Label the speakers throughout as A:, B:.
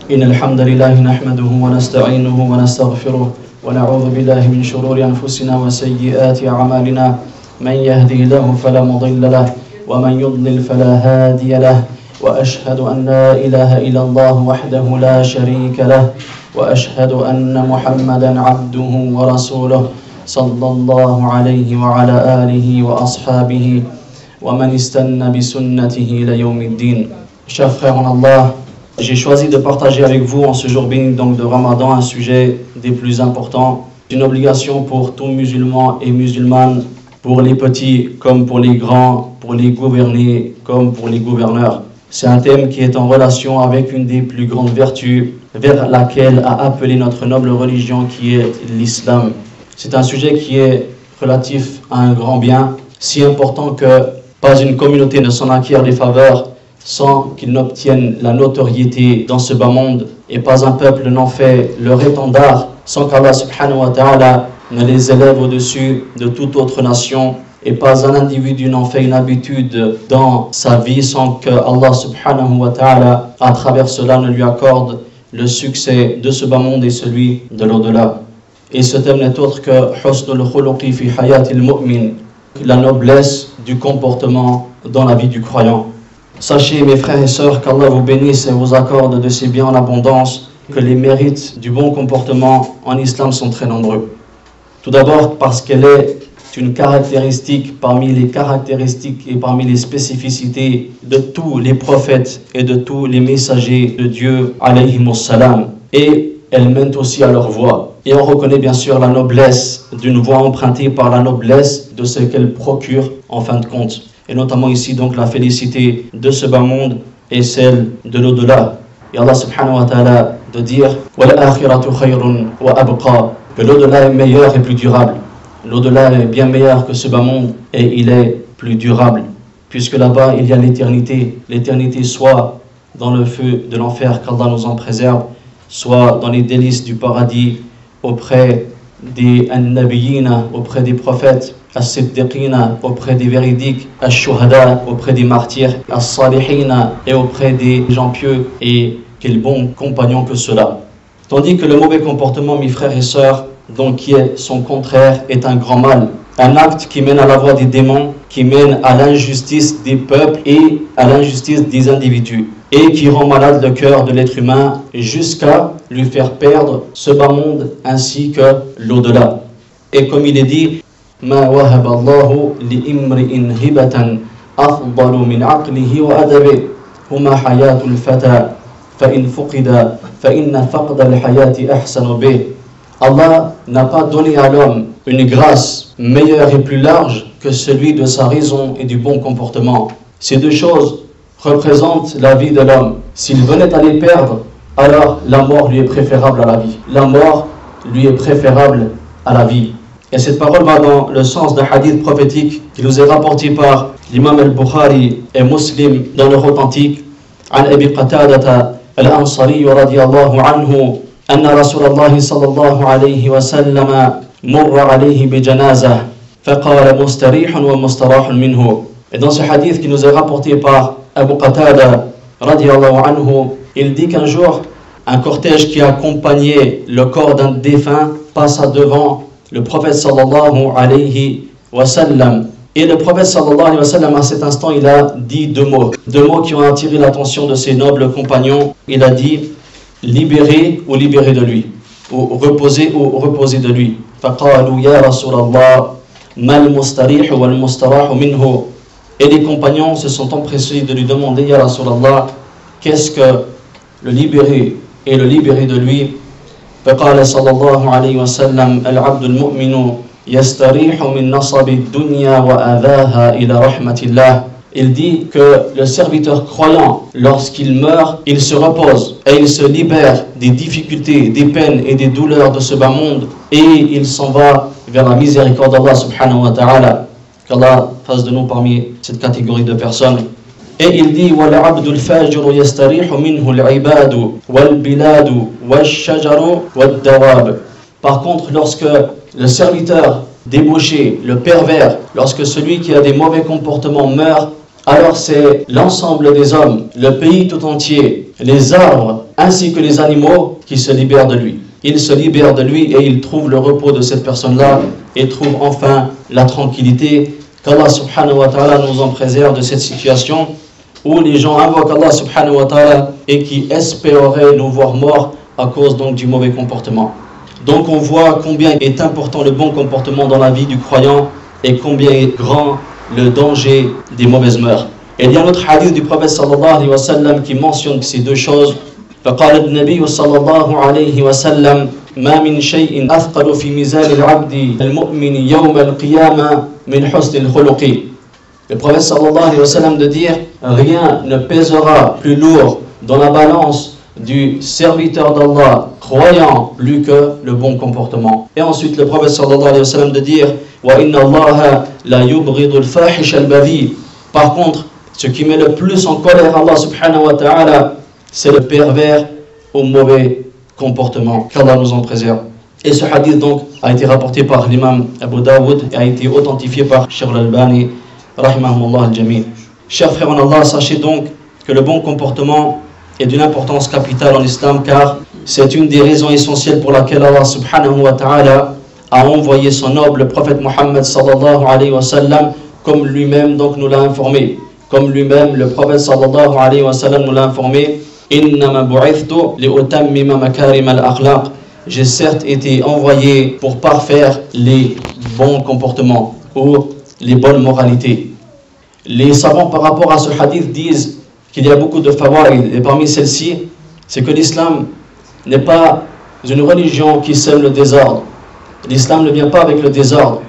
A: إن الحمد لله نحمده ونستعينه ونستغفره ونعوذ بالله من شرور أنفسنا وسيئات أعمالنا من يهده الله فلا مضل له ومن يضلل فلا هادي له وأشهد أن لا إله إلا الله وحده لا شريك له وأشهد أن محمدا عبده ورسوله صلى الله عليه وعلى آله وأصحابه ومن استنى بسنته إلى يوم الدين. Chers frères en Allah, j'ai choisi de partager avec vous en ce jour béni donc de Ramadan un sujet des plus importants, une obligation pour tout musulman et musulmane, pour les petits comme pour les grands, pour les gouvernés comme pour les gouverneurs. C'est un thème qui est en relation avec une des plus grandes vertus vers laquelle a appelé notre noble religion qui est l'islam. C'est un sujet qui est relatif à un grand bien, si important que pas une communauté ne s'en acquiert les faveurs sans qu'il n'obtienne la notoriété dans ce bas monde, et pas un peuple n'en fait leur étendard sans qu'Allah subhanahu wa ta'ala ne les élève au-dessus de toute autre nation, et pas un individu n'en fait une habitude dans sa vie sans que Allah subhanahu wa ta'ala à travers cela ne lui accorde le succès de ce bas monde et celui de l'au-delà. Et ce thème n'est autre que husnul khuluqi fi hayatil mu'min, la noblesse du comportement dans la vie du croyant. Sachez mes frères et sœurs qu'Allah vous bénisse et vous accorde de ses biens en abondance, que les mérites du bon comportement en islam sont très nombreux. Tout d'abord parce qu'elle est une caractéristique parmi les caractéristiques et parmi les spécificités de tous les prophètes et de tous les messagers de Dieu alayhimus salam, et elle mène aussi à leur voie. Et on reconnaît bien sûr la noblesse d'une voie empruntée par la noblesse de ce qu'elle procure en fin de compte. Et notamment ici donc la félicité de ce bas monde et celle de l'au-delà. Et Allah subhanahu wa ta'ala de dire وَالْآخِرَةُ خَيْرٌ وَأَبْقَى, que l'au-delà est meilleur et plus durable. L'au-delà est bien meilleur que ce bas monde et il est plus durable. Puisque là-bas il y a l'éternité. L'éternité soit dans le feu de l'enfer qu'Allah nous en préserve, soit dans les délices du paradis auprès des Nabiyina, auprès des prophètes, As-Siddiqina, auprès des véridiques, As-Shuhada, auprès des martyrs, As-Salihina, et auprès des gens pieux, et quel bon compagnon que cela. Tandis que le mauvais comportement, mes frères et sœurs, donc qui est son contraire, est un grand mal, un acte qui mène à la voie des démons, qui mène à l'injustice des peuples et à l'injustice des individus, et qui rend malade le cœur de l'être humain jusqu'à lui faire perdre ce bas monde ainsi que l'au-delà. Et comme il est dit, ما وهب الله لامرئ هبة أفضل من عقله وأدبه هما حياة الفتى فإن فقد فإن فقد الحياة أحسن به. Allah n'a pas donné à l'homme une grâce meilleure et plus large que celui de sa raison et du bon comportement. Ces deux choses représentent la vie de l'homme. S'il venait à les perdre, alors la mort lui est préférable à la vie. La mort lui est préférable à la vie. Et cette parole va dans le sens d'un hadith prophétique qui nous est rapporté par l'imam al-Bukhari et Muslim dans leur authentique. عن أبي قتادة الأنصاري رضي الله عنه أن رسول الله صلى الله عليه وسلم مر عليه بجنازة فقال مستريح ومستراح منه. Et dans ce hadith qui nous est rapporté par Abu Qatada radiallahu anhu, il dit qu'un jour un cortège qui accompagnait le corps d'un défunt passa devant le prophète sallallahu alayhi wa sallam. Et le prophète sallallahu alayhi wa sallam, à cet instant, il a dit deux mots qui ont attiré l'attention de ses nobles compagnons. Il a dit libérer ou libérer de lui, ou reposer de lui. فقالوا يا رسول الله ما المستريح والمستراح منه. Et les compagnons se sont empressés de lui demander ya Rasulallah, qu'est-ce que le libérer et le libérer de lui. فقال صلى الله عليه وسلم العبد المؤمن يستريح من نصب الدنيا وأذاها إلى رحمة الله. Il dit que le serviteur croyant, lorsqu'il meurt, il se repose et il se libère des difficultés, des peines et des douleurs de ce bas monde, et il s'en va vers la miséricorde d'Allah subhanahu wa ta'ala. Qu'Allah fasse de nous parmi cette catégorie de personnes. Et il dit وَالْعَبْدُ الْفَاجِرُ يَسْتَرِيحُ مِنْهُ الْعِبَادُ وَالْبِلَادُ وَالشَّجَرُ وَالدَّوَابُ. Par contre, lorsque le serviteur débauché, le pervers, lorsque celui qui a des mauvais comportements meurt, alors c'est l'ensemble des hommes, le pays tout entier, les arbres ainsi que les animaux qui se libèrent de lui. Ils se libèrent de lui et ils trouvent le repos de cette personne-là et trouvent enfin la tranquillité. Qu'Allah subhanahu wa ta'ala nous en préserve de cette situation où les gens invoquent Allah subhanahu wa ta'ala et qui espéreraient nous voir morts à cause donc du mauvais comportement. Donc on voit combien est important le bon comportement dans la vie du croyant et combien est grand le danger des mauvaises mœurs. Et il y a un autre hadith du prophète sallallahu alayhi wa sallam qui mentionne ces deux choses. فقال النبي صلى الله عليه وسلم ما من شيء أثقل في ميزان العبد المؤمن يوم القيامة من حسن الخلق. Le prophète sallallahu alayhi wa sallam de dire rien ne pèsera plus lourd dans la balance du serviteur d'Allah croyant plus que le bon comportement. Et ensuite le prophète sallallahu alayhi wa sallam de dire wa inna Allah la yubghidu al-fahish al-badhi. Par contre, ce qui met le plus en colère Allah subhanahu wa ta'ala, c'est le pervers au mauvais comportement. Qu'Allah nous en préserve. Et ce hadith donc a été rapporté par l'imam Abu Daoud et a été authentifié par Cheikh Al-Albani rahimahullah al-Jami. Chers frères en Allah, sachez donc que le bon comportement est d'une importance capitale en islam, car c'est une des raisons essentielles pour laquelle Allah subhanahu wa ta'ala a envoyé son noble prophète Muhammad sallallahu alayhi wa sallam, comme lui-même donc nous l'a informé. Comme lui-même le prophète sallallahu alayhi wa sallam nous l'a informé, innama bu'ithtu li'utammima makarim al-akhlaq. J'ai certes été envoyé pour parfaire les bons comportements ou les bonnes moralités. Les savants par rapport à ce hadith disent qu'il y a beaucoup de fawaïd, et parmi celles-ci, c'est que l'islam n'est pas une religion qui sème le désordre. L'islam ne vient pas avec le désordre.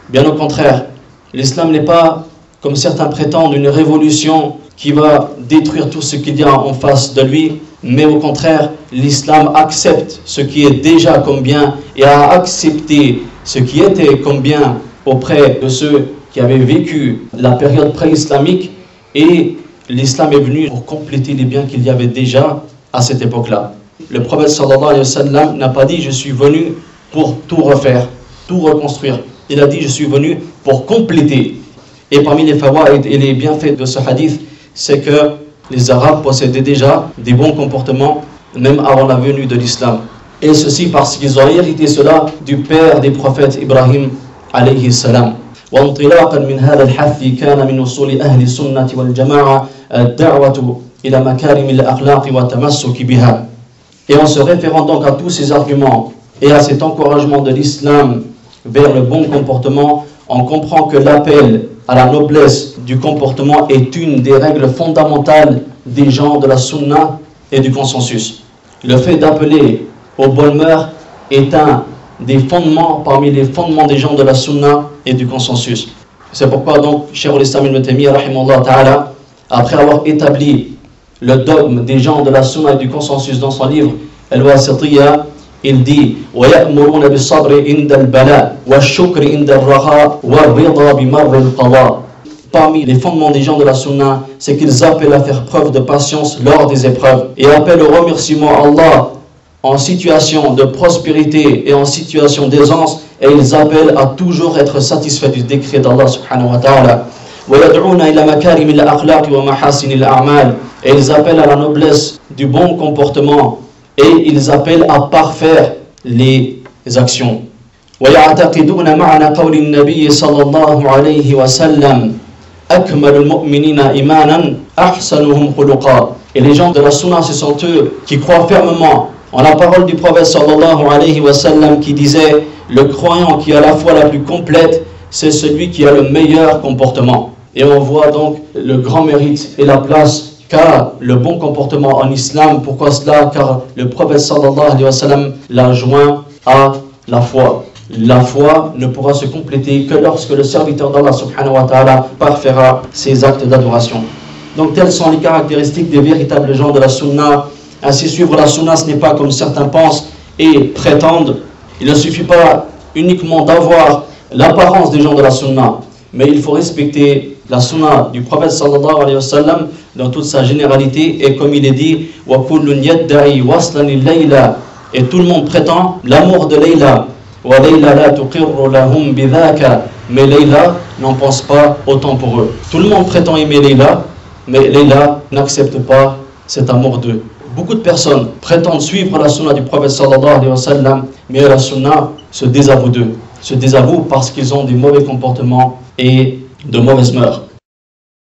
A: Bien au contraire, l'islam n'est pas, comme certains prétendent, une révolution qui va détruire tout ce qu'il y a en face de lui, mais au contraire, l'islam accepte ce qui est déjà comme bien et a accepté ce qui était comme bien auprès de ceux qui avaient vécu la période pré-islamique, et l'islam est venu pour compléter les biens qu'il y avait déjà à cette époque-là. Le prophète sallallahu alayhi wa sallam n'a pas dit je suis venu pour tout refaire, tout reconstruire. Il a dit je suis venu pour compléter. Et parmi les fawaïd et les bienfaits de ce hadith, c'est que les Arabes possédaient déjà des bons comportements même avant la venue de l'islam. Et ceci parce qu'ils ont hérité cela du père des prophètes Ibrahim alayhi salam. وانطلاقا من هذا الحث كان من أصول أهل السنة والجماعة الدعوة إلى مكارم الأخلاق والتمسك بها. Et en se référant donc à tous ces arguments et à cet encouragement de l'islam vers le bon comportement, on comprend que l'appel à la noblesse du comportement est une des règles fondamentales des gens de la sunna et du consensus. Le fait d'appeler aux bonnes mœurs est un des fondements parmi les fondements des gens de la sunna et du consensus. C'est pourquoi donc Cheikh al-Islam ibn Taymiyyah rahimahullah ta'ala, après avoir établi le dogme des gens de la sunna et du consensus dans son livre Al-Wasitiyya, il dit وَيَأْمُرُونَ بِالصَّبْرِ عِنْدَ الْبَلَاءِ وَالشُّكْرِ عِنْدَ الرَّخَاءِ وَالرِّضَى بِمَرِّ الْقَضَاءِ. Parmi les fondements des gens de la sunna, c'est qu'ils appellent à faire preuve de patience lors des épreuves et appellent au remerciement à Allah en situation de prospérité et en situation d'aisance, et ils appellent à toujours être satisfaits du décret d'Allah subhanahu wa ta'ala. وَيَدْعُونَ إِلَى مَكَارِمِ الْأَخْلَاقِ وَمَحَاسِنِ الْأَعْمَالِ. Et ils appellent à la noblesse du bon comportement et ils appellent à parfaire les actions. وَيَعْتَقِدُونَ مَعْنَى قَوْلِ النَّبِيِّ صَلَّى اللَّهُ عَلَيْهِ وَسَلَّمَ أَكْمَلُ الْمُؤْمِنِينَ إِيمَانًا أَحْسَنُهُمْ خُلُقًا. Et les gens de la sunna, ce sont eux qui croient fermement en la parole du prophète sallallahu alayhi wa sallam qui disait le croyant qui a la foi la plus complète, c'est celui qui a le meilleur comportement. Et on voit donc le grand mérite et la place qu'a le bon comportement en islam. Pourquoi cela? Car le prophète sallallahu alayhi wa sallam l'a joint à la foi. La foi ne pourra se compléter que lorsque le serviteur d'Allah subhanahu wa ta'ala parfaira ses actes d'adoration. Donc telles sont les caractéristiques des véritables gens de la sunna. Ainsi, suivre la sunna, ce n'est pas comme certains pensent et prétendent. Il ne suffit pas uniquement d'avoir l'apparence des gens de la sunna, mais il faut respecter la sunna du prophète sallallahu alayhi wa sallam dans toute sa généralité. Et comme il est dit, وَكُلٌّ يَدَّعِي وَصْلًا لِلَّيْلَى. Et tout le monde prétend l'amour de Layla. وَلَيْلَى لَا تُقِرُّ لَهُمْ بِذَاكَ. Mais Layla n'en pense pas autant pour eux. Tout le monde prétend aimer Layla, mais Layla n'accepte pas cet amour d'eux. beaucoup de personnes prétendent suivre la sunna du prophète sallallahu alayhi wa sallam, mais la sunna se désavoue d'eux. Se désavouent parce qu'ils ont des mauvais comportements et de mauvaises mœurs.